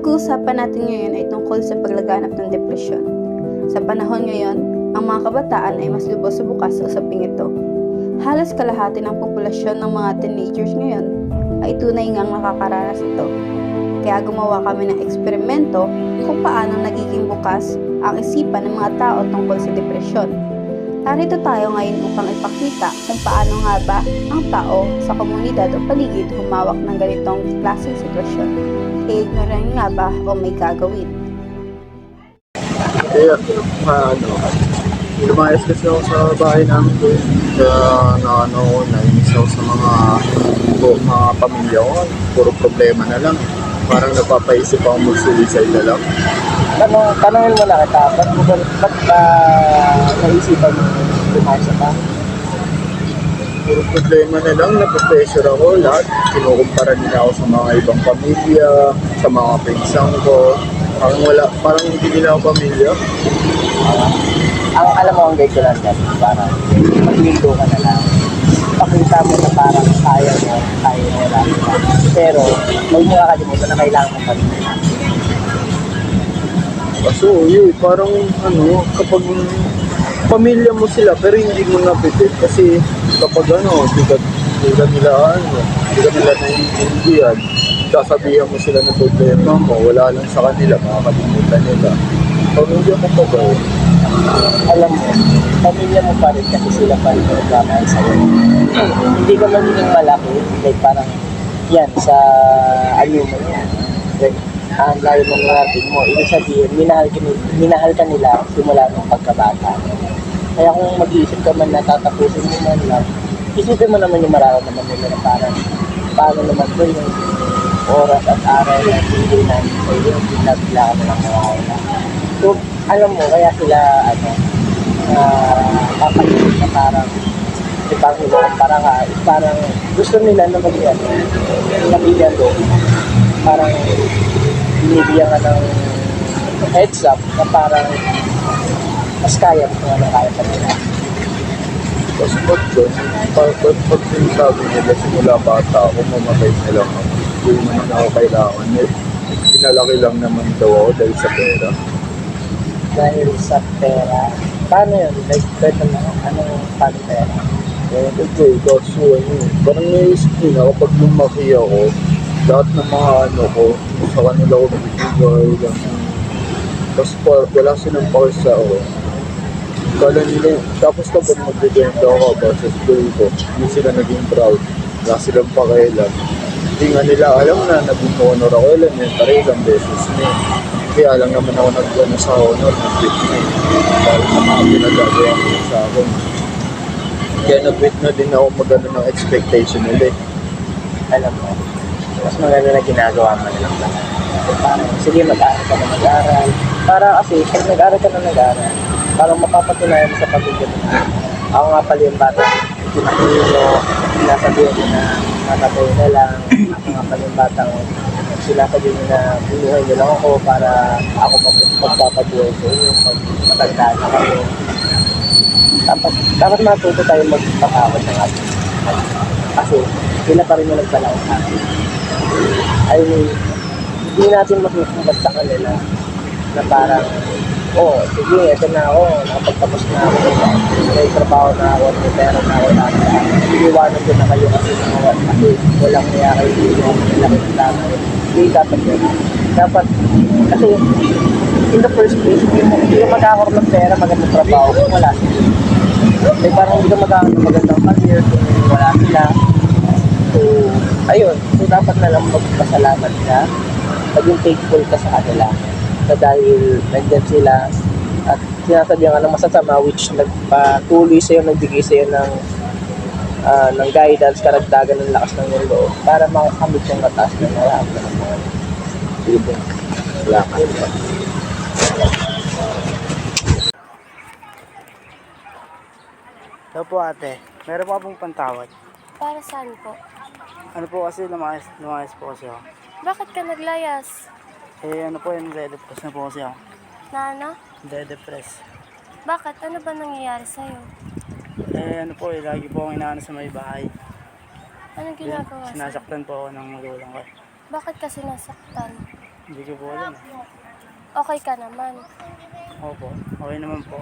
pag-uusapan natin ngayon ay tungkol sa paglaganap ng depresyon. Sa panahon ngayon, ang mga kabataan ay mas lubos sa bukas sa usaping ito. Halos kalahati ng populasyon ng mga teenagers ngayon ay tunay ngang nakakaranas ito. Kaya gumawa kami ng eksperimento kung paano nagiging bukas ang isipan ng mga tao tungkol sa depresyon. Narito tayo ngayon upang ipakita kung paano nga ba ang tao sa komunidad o paligid humawak ng ganitong klaseng sitwasyon. Ignorant nga ba o may gagawin? Kaya, lumayas kasi ako sa bahay namin doon. Kaya, nainis ako sa mga pamilya ko. Puro problema na lang. Parang napapaisip ako mag-suicide na lang. Tanongin mo na kita, ba't naisipan mo lumayas sa bahay? Puro problema na lang. Napapressure ako lahat. Kinukumpara nila ako sa mga ibang pamilya, sa mga pinsan ko. Parang hindi nila ako pamilya. Ang alam mo ang gay ko lang yan, parang mag-window ka na lang. Pakita mo na parang kaya mo lang. Pero, huwag mo kakalimutan na kailangan mo pamilya. Kaso, parang kapag pamilya mo sila pero hindi mo napitit kasi kapag hindi ka nila naiintindihan, sasabihan mo sila ng problema mo, wala lang sa kanila, makakalimutan nila. Pamilya mo pa ba? Alam mo, pamilya mo pa rin kasi sila pa rin magkamahal sa'yo. Hindi ka magiging malaki, like parang yan, sa mo yan. Like, ang layo ng narating mo, ibig sabihin, minahal ka nila simula ng pagkabata. Kaya kung mag-iisip ka man na tatapusin mo man lang, isipin mo naman yung mararamdaman nila na parang paano naman ko yung oras at aral na hindi namin sa iyo, bigla ka nalang mawawala. So, alam mo, kaya sila, papalit na parang parang gusto nila na mag-iyan doon. Parang binibigyan ka ng heads up na parang mas kaya mo kung kaya pa nila. Kasi pag sinasabi nila simula bata ako, mamatay na lang ako. Hindi naman ako kailangan. Pinalaki lang naman daw ako dahil sa pera. Dahil sa pera? Paano yun? Like, paano pera? Okay, kaso parang naisip nila kapag lumaki ako, lahat ng mga ko, sa kanila ko bibigay lang. Tapos wala silang pakis sa ako. Kala nila, tapos kapag magbibenta ako sa school ko, hindi sila naging proud. Wala silang pakialam. Hindi nga nila alam na naging honor ako ilan yun, ilang beses na yun. Kaya lang naman ako nag-ano sa honor, nag-quit na yun. Dahil sa mga pinagagawa nila sa akin. Kaya nag-quit na din ako mag-ano ng expectation nila eh. Alam mo, mas maganda na ginagawa mo nilang ba? Parang, sige, mag-aaral ka na mag-aaral. Para kasi, pag nag-aaral ka na mag-aaral, parang mapapatunayan mo sa pamilya mo. Ako nga pala yung bata, pinakilin mo, sinasabihin mo na matatayo na lang. Ako nga pala yung bata ko, sinasabihin mo na binuhay nyo lang ako para ako magpapabuhay ko yung matanda na kayo. Tapos matuto tayo magpakawad ng atin. Kasi, sila pa rin yung nagpalaw sa atin. I mean, hindi natin masusumbas sa kanila na parang, sige, ito na ako, nakapagtapos na ako, may trabaho na ako, may pera na ako, iiwanan ko na kayo kasi walang niya kayo, malaki ng tama. Hindi dapat yun. Dapat, kasi, in the first place, hindi ka magkakaroon ng pera, magandang trabaho, kung wala sila. Parang hindi ka magkakaroon ng magandang career, kung wala sila. So, ayun. So, dapat na lang magpasalamat ka. Maging thankful ka sa kanila. Dahil nandyan sila at sinasabihan ka ng masasama which nagpatuloy sa'yo, nagbigay sa'yo ng guidance, karagdagan ng lakas ng iyong loob para makakamit yung mataas na nararamdaman ng mga ibig. Salamat. Hello po ate, meron po akong pantawad. Para saan po? Ano po kasi lumayas po kasi ako. Bakit ka naglayas? Ano po yung nade-depress na po kasi ako. Na ano? Nade-depress. Bakit? Ano ba nangyayari sa'yo? Ano po lagi po akong inaano sa may bahay. Anong ginagawa sa'yo? Sinasaktan po ako ng magulang ko. Bakit ka sinasaktan? Hindi ko po alam. Okay ka naman. Opo, okay naman po.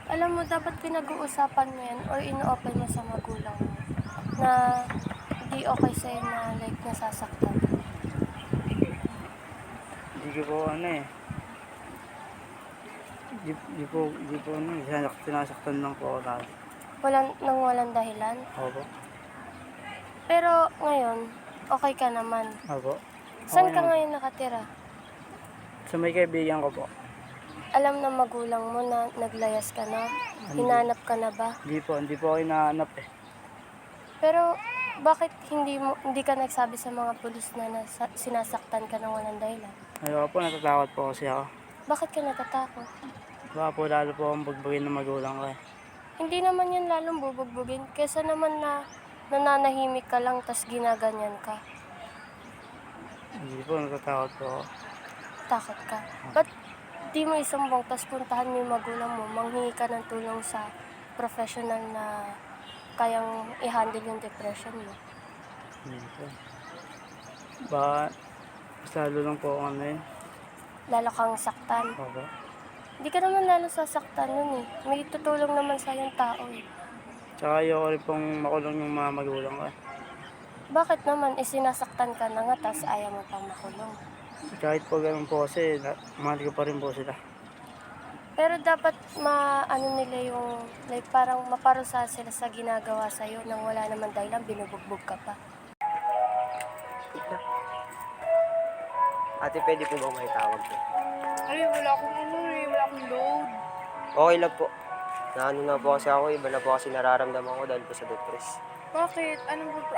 Alam mo, dapat pinag-uusapan mo yan or ino-open mo sa magulang mo na hindi okay sa'yo na like nasasaktan. Hindi ko po ano eh. Hindi po ano, sinasaktan lang po ako dati. Walang dahilan. Opo. Pero ngayon, okay ka naman. Opo. Saan Okay ka naman. ngayon nakatira? Sa may kaibigan ko po. Alam ng magulang mo na naglayas ka na? Hinanap ka na ba? Hindi po ako hinahanap eh. Pero bakit hindi ka nagsabi sa mga pulis na sinasaktan ka ng walang dahilan? Ayoko po, natatakot po kasi ako. Bakit ka natatakot? Baka po lalo po akong bugbugin ng magulang ko eh. Hindi naman yan lalong bubugbugin. Kesa naman na nananahimik ka lang tas ginaganyan ka. Hindi po, natatakot po ako. Takot ka. Ba't di mo isumbong tas puntahan mo yung magulang mo, manghingi ka ng tulong sa professional na kayang i-handle yung depression mo? Hindi po. Baka, mas lalo lang po ako ano yun. Lalo kang saktan. Opo. Hindi ka naman lalo sasaktan nun eh. May tutulong naman sa yung tao eh. Tsaka ayoko rin pong makulong yung mga magulang ko eh. Bakit naman sinasaktan ka na nga tas ayaw mo pang makulong? Kahit po ganun po kasi, mahal ko pa rin po sila. Pero dapat maano nila yung like parang maparusa sila sa ginagawa sa iyo nang wala naman dahilan binubugbog ka pa. Ate, pwede po ba may tawag po? Ay, wala akong load. Okay lang po. Naano na po kasi ako, iba na po kasi nararamdaman ko dahil po sa depress. Bakit?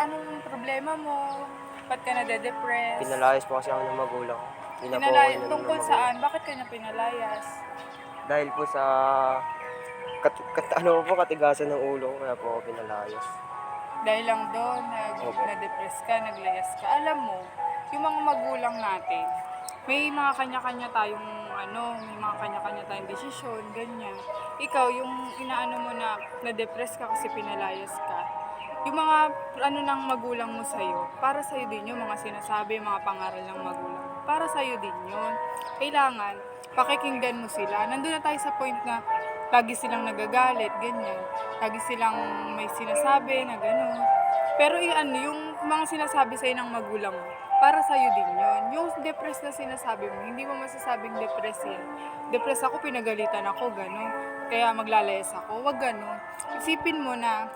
Anong problema mo? Ba't ka nade-depress? Pinalayas po kasi ako ng magulang ko. Hindi na po ako inano ng Tungkol magulang. saan? Bakit ka niya pinalayas? Dahil po sa katigasan ng ulo ko, kaya po ako pinalayas. Dahil lang doon, Opo. na-depress ka, naglayas ka. Alam mo, yung mga magulang natin, may mga kanya-kanya tayong may mga kanya-kanya tayong desisyon, ganyan. Ikaw, yung inaano mo na na-depress ka kasi pinalayas ka, yung mga ng magulang mo sa'yo, para sa'yo din yung mga sinasabi, mga pangaral ng magulang. Para sa'yo din yun. Kailangan, pakikinggan mo sila. Nandun na tayo sa point na lagi silang nagagalit, ganyan. Lagi silang may sinasabi na gano'n. Pero yung mga sinasabi sa'yo ng magulang mo, para sa'yo din yun. Yung depressed na sinasabi mo, hindi mo masasabing depressed yan. Depressed ako, pinagalitan ako, gano'n. Kaya maglalayas ako, wag gano'n. Isipin mo na,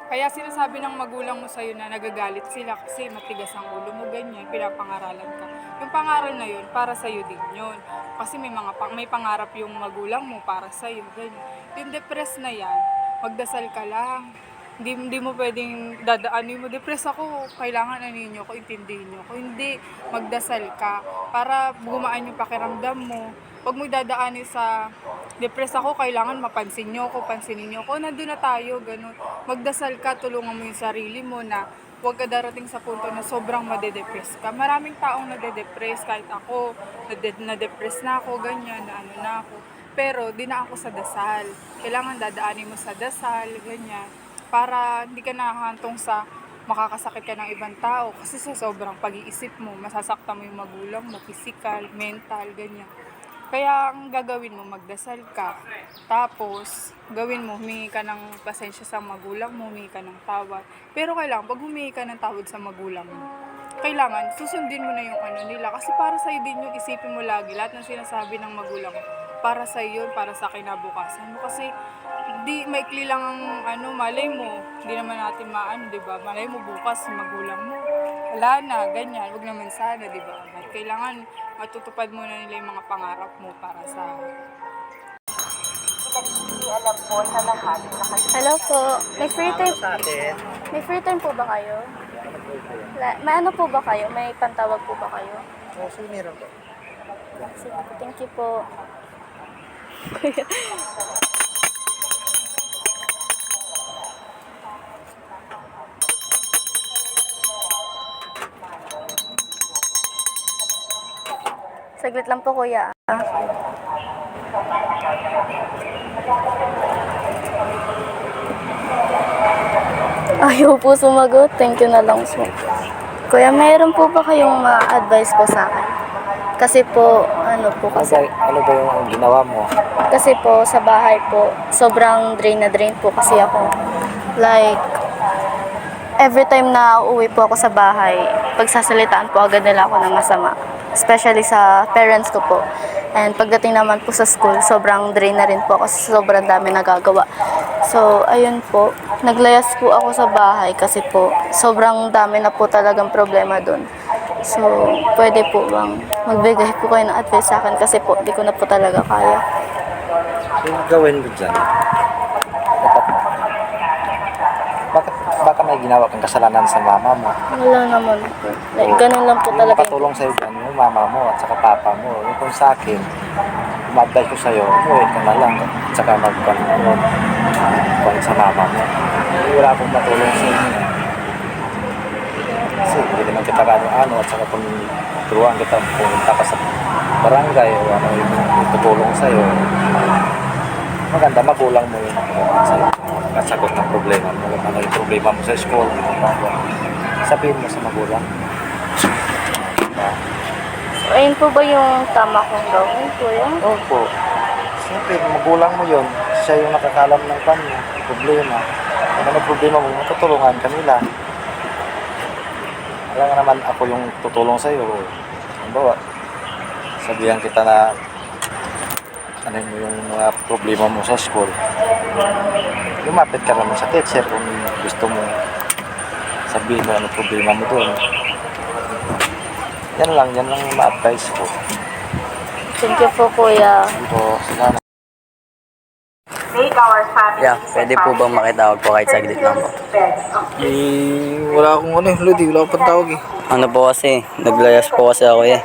kaya sinasabi ng magulang mo sa'yo na nagagalit sila kasi matigas ang ulo mo, ganyan, pinapangaralan ka. Yung pangaral na yun, para sa'yo din yun. Kasi may pangarap yung magulang mo para sa'yo, ganyan. Yung depressed na yan, magdasal ka lang. Hindi mo pwedeng dadaanin mo, depressed ako, kailangan anin nyo ko, intindihin nyo ko. Hindi, magdasal ka para gumaan yung pakiramdam mo. Huwag mo dadaanin sa depressed ako, kailangan mapansin nyo ko, pansinin nyo ko. Nandun na tayo, ganun. Magdasal ka, tulungan mo yung sarili mo na huwag ka darating sa punto na sobrang madedepress ka. Maraming taong nadedepress, kahit ako, nadepress na ako, ganyan, na ako. Pero di na ako sa dasal. Kailangan dadaanin mo sa dasal, ganyan. Para hindi ka nakahantong sa makakasakit ka ng ibang tao. Kasi sa sobrang pag-iisip mo, masasaktan mo yung magulang mo, physical, mental, ganyan. Kaya ang gagawin mo, magdasal ka. Tapos, gawin mo, humingi ka ng pasensya sa magulang mo, humingi ka ng tawad. Pero kailangan, pag humingi ka ng tawad sa magulang mo, kailangan, susundin mo na yung nila. Kasi para sa'yo din yung isipin mo lagi, lahat ng sinasabi ng magulang mo, para sa'yo yun, para sa kinabukasan mo. Kasi, maikli lang ang malay mo. Hindi naman natin di ba? Malay mo bukas, magulang mo. Wala na, ganyan. Huwag naman sana, di ba? Kailangan matutupad mo na nila yung mga pangarap mo para sa... Hello po. May free time, Sa atin, may free time po ba kayo? May ano po ba kayo? May pantawag po ba kayo? so meron po. Sige po. Thank you po. Saglit lang po, kuya. Ayaw po sumagot. Thank you na lang po. Kuya, mayroon po ba kayong ma-advise po sa akin? Kasi po, ano po, Ano ba yung ginawa mo? kasi po sa bahay po, sobrang drain na drain po kasi ako. Like, every time na uuwi po ako sa bahay, pagsasalitaan po agad nila ako ng masama. Especially sa parents ko po. And pagdating naman po sa school, sobrang drain na rin po ako. Sobrang dami nagagawa. So, ayun po. Naglayas po ako sa bahay kasi po, sobrang dami na po talagang problema doon. So, pwede po bang magbigay po kayo ng advice sa akin kasi po, di ko na po talaga kaya. Yung gawin mo dyan, baka may ginawa kang kasalanan sa mama mo. Wala naman po. Like, ganun lang po Yung talaga. makatulong sa'yo dyan, yung mama mo at saka papa mo. Yung kung sa akin, ma-advise ko sa'yo, umuwi ka na lang at saka mag-panunod sa mama mo. Wala akong matulong sa inyo. Kasi hindi naman kita ano at saka kung turuan kita pumunta ka sa barangay o ano yung tutulong sa'yo. Maganda, magulang mo yung kasagot ng problema mo. Ano yung problema mo sa school. Sabihin mo sa magulang. So, ayun po ba yung tama kong gawin, kuya? Opo. Siyempre, magulang mo yun. Siya yung nakakalam ng problema. Kung ano problema mo, matutulungan kanila. Alam nga naman ako yung tutulong sa'yo. Halimbawa, sabihan kita na ano mo yung mga problema mo sa school. Lumapit ka naman sa teacher kung gusto mo sabihin mo ano problema mo doon. Yan lang yung ma-advise ko. Thank you po, kuya. So, salamat. Yeah, pwede po bang makitawag po kahit saglit lang po? Wala akong Lodi, wala akong pantawag eh. Ano po kasi, naglayas po kasi ako eh.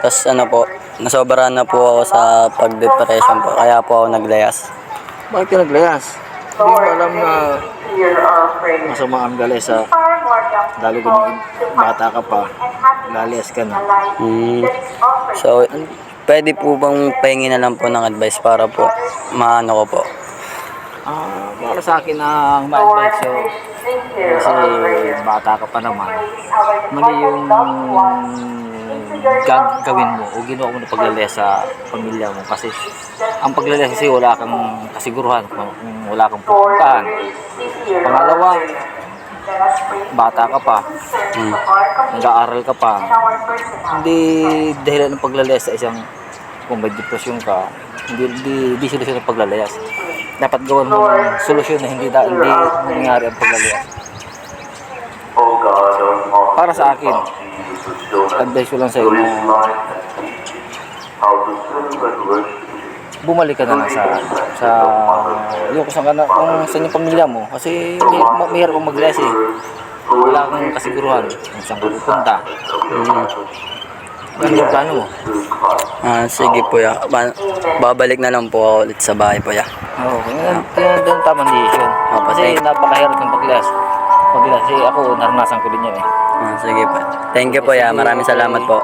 Tapos ano po, nasobrahan na po ako sa pag-depression po, kaya po ako naglayas. Bakit ka naglayas? Hindi mo alam na masama ang galis sa lalo kung bata ka pa, lalayas ka na. So, pwede po bang pahingi na lang po ng advice para po maano ko po? Para sa akin ang ma-advise ko, kasi bata ka pa naman, mali yung gagawin mo o ginawa mo na paglalayas sa pamilya mo kasi ang paglalayas kasi wala kang kasiguruhan kung wala kang pupuntahan. Pangalawa, bata ka pa, nag-aaral ka pa, hindi dahilan ng paglalayas sa isang kung may depresyon ka, hindi solusyon ng paglalayas. Dapat gawan mo ng solusyon na hindi nangyari ang paglalayas. Para sa akin, advice ko lang sa'yo na bumalik ka na lang sa yung kung saan yung pamilya mo kasi mahirap kang maglayas eh. Wala kang kasiguruhan kung saan ka pupunta. Ano yung plano mo? Sige po ya, babalik na lang po ako ulit sa bahay po ya. Oo, yung tamang decision. Kasi napakahirap ng paglayas. Kasi ako, naranasan ko din yan eh. Sige po. Thank you po ya, maraming salamat po.